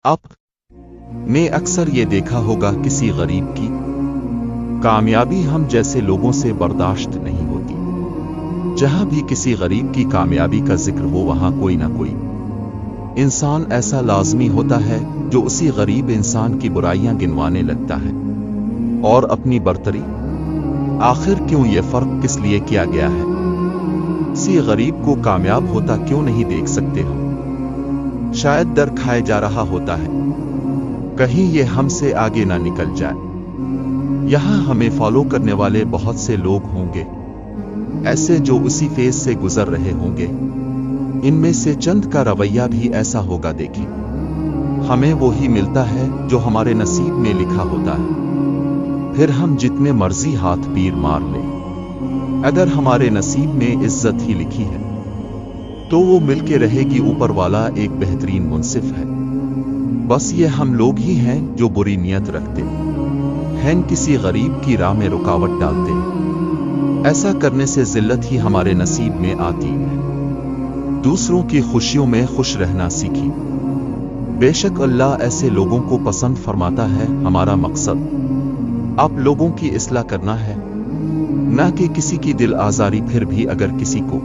आप ने अक्सर ये देखा होगा किसी गरीब की कामयाबी हम जैसे लोगों से बर्दाश्त नहीं होती। जहां भी किसी गरीब की कामयाबी का जिक्र हो वहां कोई ना कोई इंसान ऐसा लाजमी होता है जो उसी गरीब इंसान की बुराइयां गिनवाने लगता है और अपनी बरतरी। आखिर क्यों ये फर्क किस लिए किया गया है? किसी गरीब को कामयाब होता क्यों नहीं देख सकते हो? शायद डर खाए जा रहा होता है कहीं ये हमसे आगे ना निकल जाए। यहां हमें फॉलो करने वाले बहुत से लोग होंगे ऐसे जो उसी फेज से गुजर रहे होंगे। इनमें से चंद का रवैया भी ऐसा होगा। देखिए, हमें वो ही मिलता है जो हमारे नसीब में लिखा होता है, फिर हम जितने मर्जी हाथ पीर मार लें। अगर हमारे नसीब में इज्जत ही लिखी है तो वो मिलके रहेगी। ऊपर वाला एक बेहतरीन मुंसिफ है। बस ये हम लोग ही हैं जो बुरी नियत रखते हैं, किसी गरीब की राह में रुकावट डालते हैं। ऐसा करने से जिल्लत ही हमारे नसीब में आती है। दूसरों की खुशियों में खुश रहना सीखी। बेशक अल्लाह ऐसे लोगों को पसंद फरमाता है। हमारा मकसद आप लोगों की इस्लाह करना है, ना कि किसी की दिल आजारी। फिर भी अगर किसी को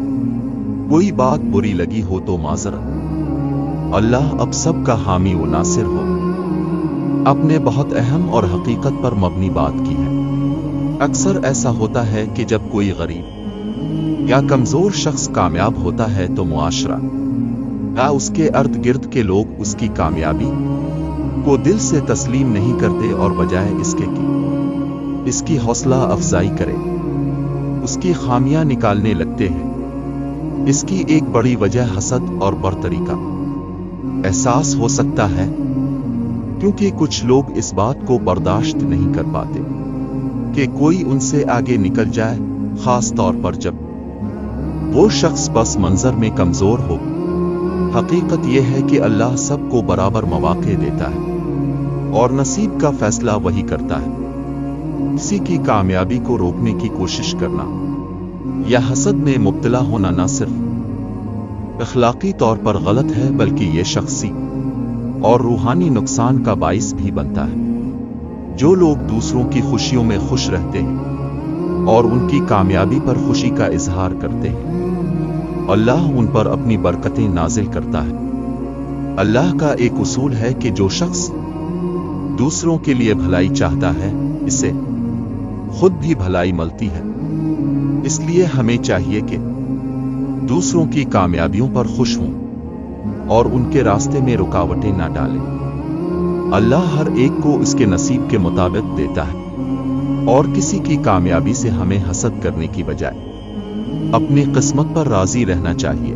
कोई बात बुरी लगी हो तो माजरत। अल्लाह अब सब का हामी व नासिर हो। आपने बहुत अहम और हकीकत पर मबनी बात की है। अक्सर ऐसा होता है कि जब कोई गरीब या कमजोर शख्स कामयाब होता है तो मुआशरा या उसके अर्द गिर्द के लोग उसकी कामयाबी को दिल से तस्लीम नहीं करते और बजाय इसके कि इसकी हौसला अफजाई करे उसकी खामियां निकालने लगते हैं। इसकी एक बड़ी वजह हसद और बरतरी का एहसास हो सकता है, क्योंकि कुछ लोग इस बात को बर्दाश्त नहीं कर पाते कि कोई उनसे आगे निकल जाए, खास तौर पर जब वो शख्स बस मंजर में कमजोर हो। हकीकत यह है कि अल्लाह सबको बराबर मौके देता है और नसीब का फैसला वही करता है। किसी की कामयाबी को रोकने की कोशिश करना या हसद में मुब्तला होना न सिर्फ अखलाकी तौर पर गलत है बल्कि ये शख्सी और रूहानी नुकसान का बाइस भी बनता है। जो लोग दूसरों की खुशियों में खुश रहते हैं और उनकी कामयाबी पर खुशी का इजहार करते हैं, अल्लाह उन पर अपनी बरकतें नाजिल करता है। अल्लाह का एक उसूल है कि जो शख्स दूसरों के लिए भलाई चाहता है इसे खुद भी भलाई मिलती है। इसलिए हमें चाहिए कि दूसरों की कामयाबियों पर खुश हों और उनके रास्ते में रुकावटें ना डालें। अल्लाह हर एक को इसके नसीब के मुताबिक देता है और किसी की कामयाबी से हमें हसद करने की बजाय अपनी किस्मत पर राजी रहना चाहिए।